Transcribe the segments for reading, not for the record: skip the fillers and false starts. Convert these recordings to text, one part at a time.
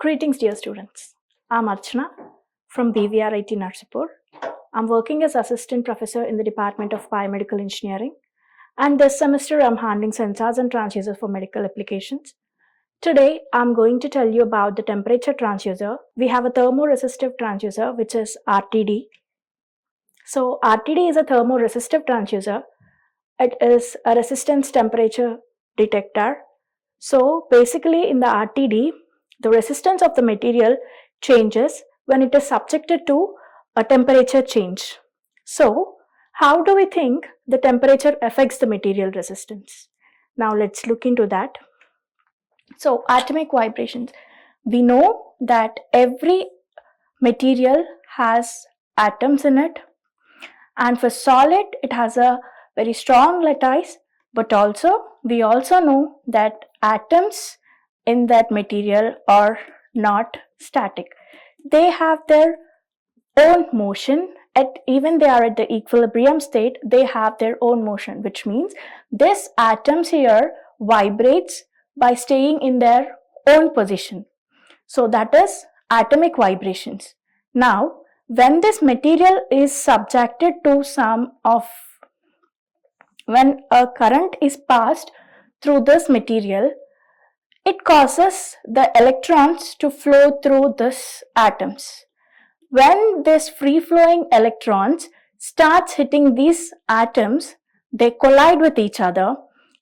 Greetings, dear students. I'm Archana from BVRIT Narsipur. I'm working as Assistant Professor in the Department of Biomedical Engineering, and this semester I'm handling sensors and transducers for medical applications. Today, I'm going to tell you about the temperature transducer. We have a thermoresistive transducer, which is RTD. So, RTD is a thermoresistive transducer. It is a resistance temperature detector. So, basically in the RTD, the resistance of the material changes when it is subjected to a temperature change. So, how do we think the temperature affects the material resistance? Now, let's look into that. So, atomic vibrations. We know that every material has atoms in it, and for solid, it has a very strong lattice, but also we also know that atoms in that material are not static. They have their own motion. Even they are at the equilibrium state, they have their own motion, which means this atoms here vibrates by staying in their own position. So that is atomic vibrations. Now, when this material is subjected to when a current is passed through this material, it causes the electrons to flow through these atoms. When this free-flowing electrons starts hitting these atoms, they collide with each other,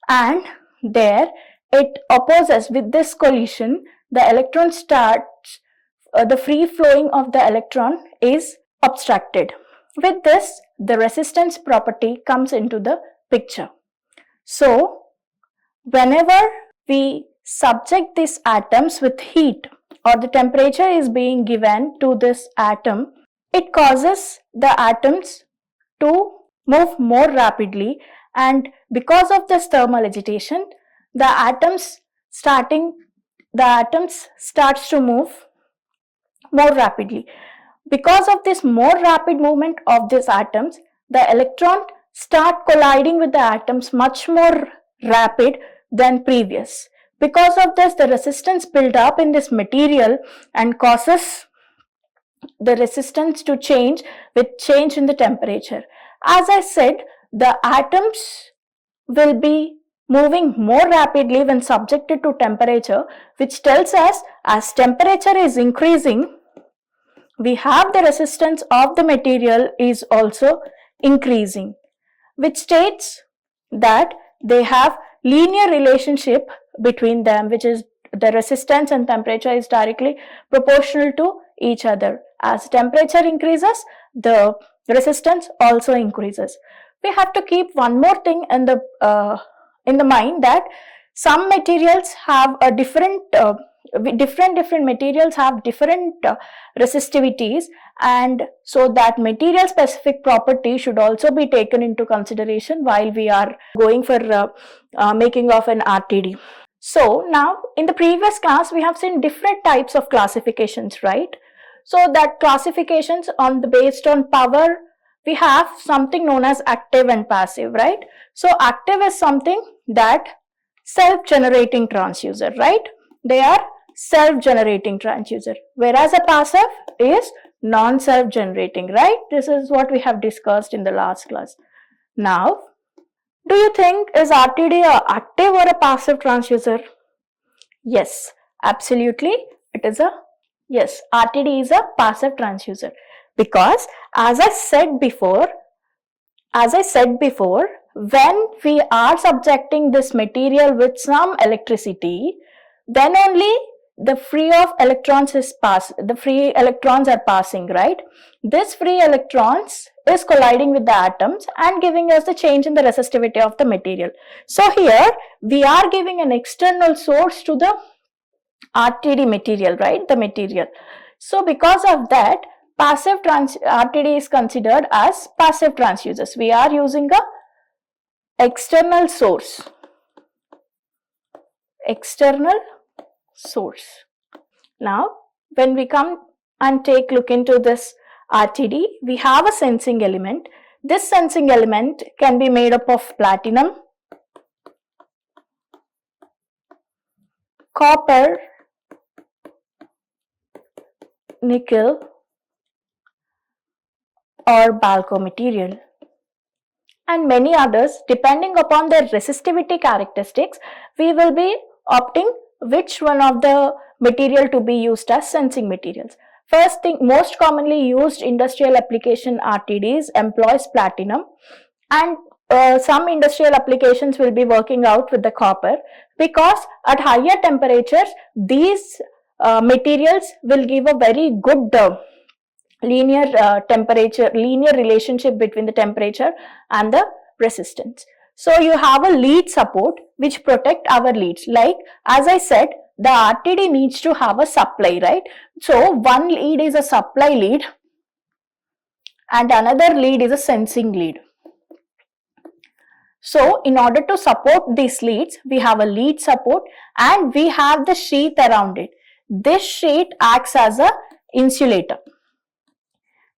and there it opposes. With this collision, the electron starts, the free flowing of the electron is obstructed. With this, the resistance property comes into the picture. So, whenever we subject these atoms with heat, or the temperature is being given to this atom, it causes the atoms to move more rapidly, and because of this thermal agitation, the atoms starts to move more rapidly. Because of this more rapid movement of these atoms, the electron start colliding with the atoms much more rapid than previous. Because of this, the resistance build up in this material and causes the resistance to change with change in the temperature. As I said, the atoms will be moving more rapidly when subjected to temperature, which tells us as temperature is increasing, we have the resistance of the material is also increasing, which states that they have linear relationship between them, which is the resistance and temperature is directly proportional to each other. As temperature increases, the resistance also increases. We have to keep one more thing in the mind, that some materials have a different materials have different resistivities, and so that material specific property should also be taken into consideration while we are going for making of an RTD. So now in the previous class we have seen different types of classifications, right? So that classifications based on power, we have something known as active and passive, right? So active is something that self-generating transducer, right? They are self-generating transducer, whereas a passive is non-self-generating, right? This is what we have discussed in the last class. Now, do you think is RTD a active or a passive transducer? Yes, absolutely. Yes, RTD is a passive transducer, because as I said before, when we are subjecting this material with some electricity, then only the free electrons are passing, right? This free electrons is colliding with the atoms and giving us the change in the resistivity of the material. So here we are giving an external source to the RTD material, right? The material. So because of that, RTD is considered as passive transducers. We are using a external source. Now, when we come and take a look into this RTD, we have a sensing element. This sensing element can be made up of platinum, copper, nickel or Balco material, and many others. Depending upon their resistivity characteristics, we will be opting which one of the material to be used as sensing materials. First thing, most commonly used industrial application RTDs employs platinum, and some industrial applications will be working out with the copper, because at higher temperatures these materials will give a very good linear relationship between the temperature and the resistance. So you have a lead support which protect our leads. Like as I said, the RTD needs to have a supply, right? So one lead is a supply lead and another lead is a sensing lead. So in order to support these leads, we have a lead support and we have the sheath around it. This sheath acts as a insulator.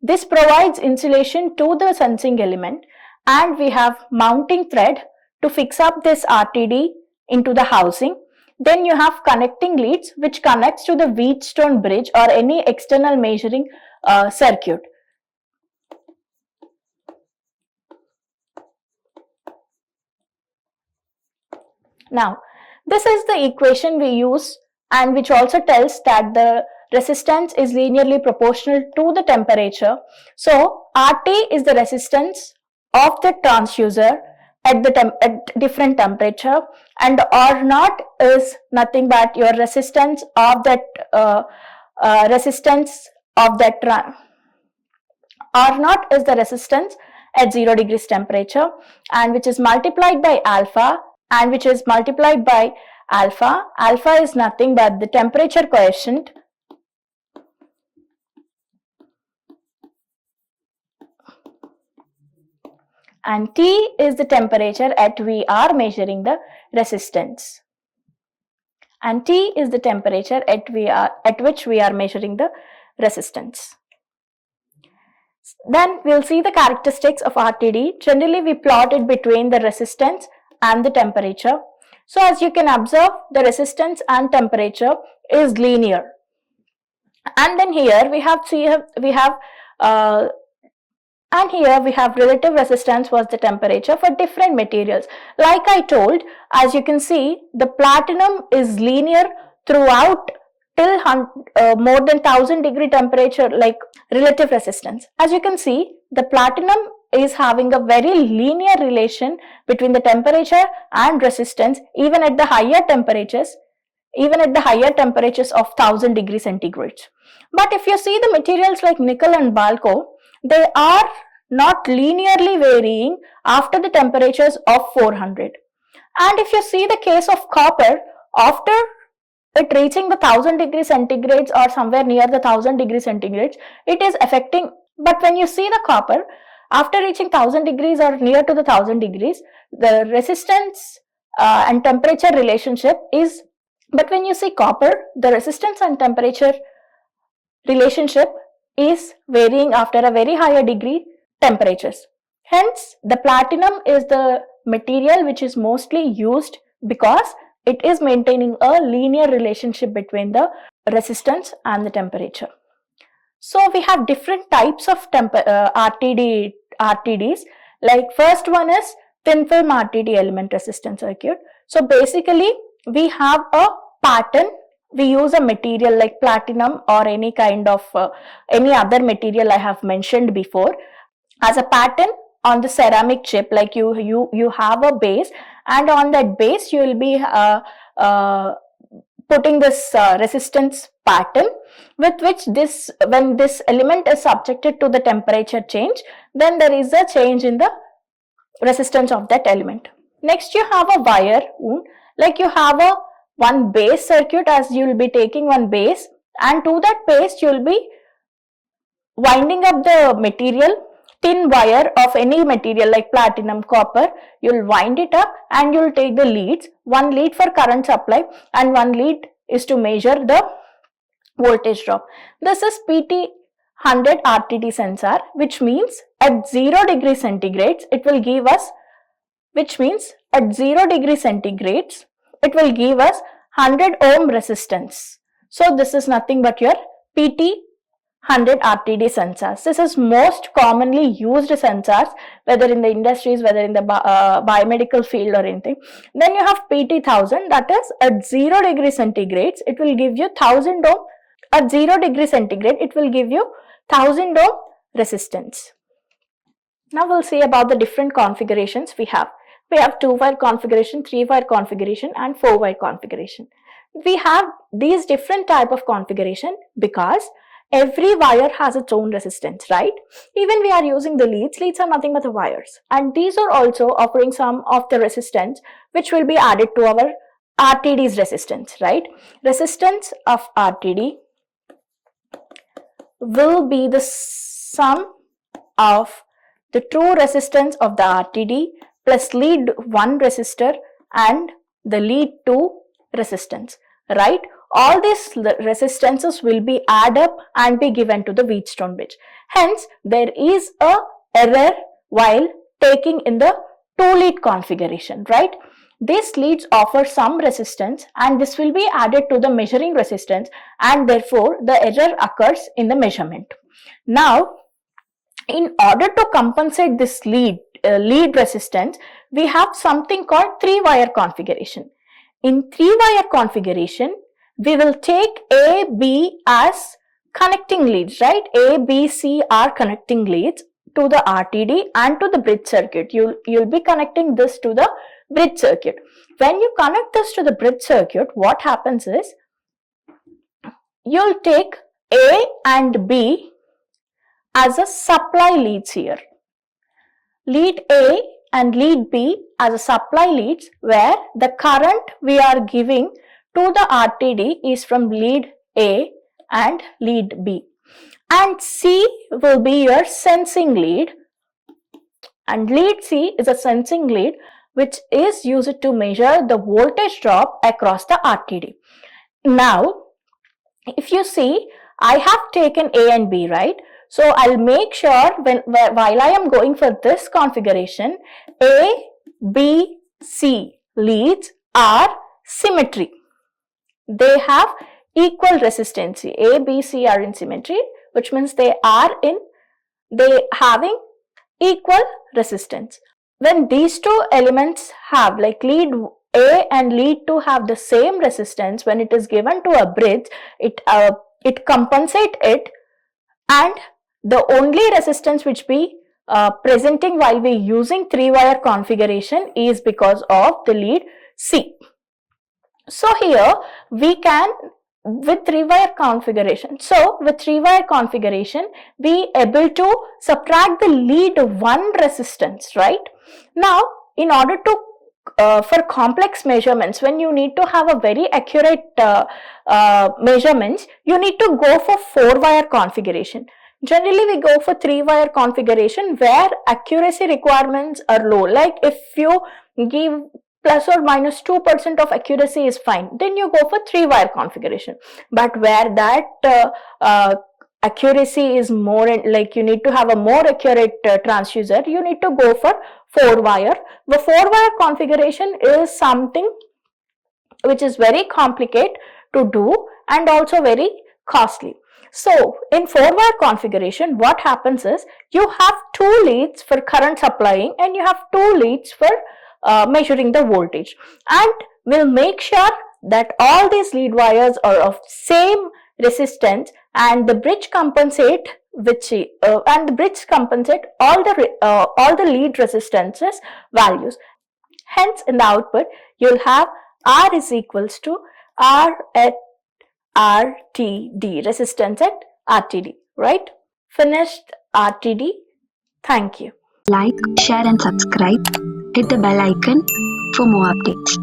This provides insulation to the sensing element, and we have mounting thread to fix up this RTD into the housing. Then you have connecting leads which connects to the Wheatstone bridge or any external measuring circuit. Now, this is the equation we use and which also tells that the resistance is linearly proportional to the temperature. So, RT is the resistance of the transducer at different temperature, and R naught is nothing but your resistance of that R naught is the resistance at 0 degrees temperature, and which is multiplied by alpha, and which is multiplied by alpha. Alpha is nothing but the temperature coefficient, and T is the temperature at we are measuring the resistance, and T is the temperature at which we are measuring the resistance. Then we'll see the characteristics of RTD. Generally, we plot it between the resistance and the temperature. So as you can observe, the resistance and temperature is linear. And then here we have relative resistance was the temperature for different materials. Like I told, as you can see, the platinum is linear throughout till more than 1000 degree temperature, like relative resistance. As you can see, the platinum is having a very linear relation between the temperature and resistance even at the higher temperatures of 1000 degrees centigrade. But if you see the materials like nickel and Balco, they are not linearly varying after the temperatures of 400. And if you see the case of copper, after it reaching the 1000 degrees centigrades or somewhere near the 1000 degrees centigrades, it is affecting. But when you see the copper, after reaching 1000 degrees or near to the 1000 degrees, the resistance and temperature relationship is, but when you see copper, the resistance and temperature relationship is varying after a very higher degree temperatures. Hence, the platinum is the material which is mostly used because it is maintaining a linear relationship between the resistance and the temperature. So we have different types of RTDs. Like first one is thin film RTD element resistance circuit. So basically we have a pattern. We use a material like platinum or any kind of any other material I have mentioned before as a pattern on the ceramic chip. Like you have a base, and on that base you will be putting this resistance pattern, with which when this element is subjected to the temperature change, then there is a change in the resistance of that element. Next, you have a wire wound, like you have one base circuit, as you will be taking one base, and to that base you will be winding up the material, thin wire of any material like platinum, copper. You will wind it up and you will take the leads, one lead for current supply and one lead is to measure the voltage drop. This is PT100 RTD sensor, which means at 0 degrees centigrades it will give us, it will give us 100 ohm resistance. So this is nothing but your PT 100 RTD sensors. This is most commonly used sensors, whether in the industries, whether in the biomedical field or anything. Then you have PT1000, that is at 0 degree centigrade, it will give you 1000 ohm. At 0 degree centigrade, it will give you 1000 ohm resistance. Now we'll see about the different configurations we have. We have 2-wire configuration, 3-wire configuration and 4-wire configuration. We have these different type of configuration because every wire has its own resistance, right? Even we are using the leads. Leads are nothing but the wires, and these are also offering some of the resistance which will be added to our RTD's resistance, right? Resistance of RTD will be the sum of the true resistance of the RTD plus lead 1 resistor and the lead 2 resistance, right? All these resistances will be added up and be given to the Wheatstone bridge. Hence, there is a error while taking in the 2-lead configuration, right? These leads offer some resistance and this will be added to the measuring resistance, and therefore the error occurs in the measurement. Now, in order to compensate this lead resistance, we have something called 3-wire configuration. In 3-wire configuration, we will take A, B as connecting leads, right? A, B, C are connecting leads to the RTD and to the bridge circuit. You'll be connecting this to the bridge circuit. When you connect this to the bridge circuit, what happens is you'll take A and B as a supply leads here. Lead A and lead B as a supply leads, where the current we are giving to the RTD is from lead A and lead B. And C will be your sensing lead, and lead C is a sensing lead which is used to measure the voltage drop across the RTD. Now, if you see, I have taken A and B, right? So I'll make sure while I am going for this configuration, A, B, C leads are symmetry. They have equal resistance. A, B, C are in symmetry, which means they having equal resistance. When these two elements have, like lead A and lead 2 have the same resistance, when it is given to a bridge, it compensates it, and the only resistance which we presenting while we using 3-wire configuration is because of the lead C. So here we can, with 3-wire configuration, we able to subtract the lead 1 resistance, right? Now, in order to for complex measurements, when you need to have a very accurate measurements, you need to go for 4-wire configuration. Generally, we go for 3-wire configuration where accuracy requirements are low. Like if you give plus or minus 2% of accuracy is fine, then you go for 3-wire configuration. But where that accuracy is more, like you need to have a more accurate transducer, you need to go for 4-wire. The 4-wire configuration is something which is very complicated to do and also very costly. So in 4-wire configuration, what happens is you have 2 leads for current supplying and you have 2 leads for measuring the voltage, and we'll make sure that all these lead wires are of same resistance, and the bridge compensate all the lead resistances values. Hence, in the output, you'll have R is equals to R at RTD, resistance at RTD, right? Finished RTD. Thank you. Like, share and subscribe. Hit the bell icon for more updates.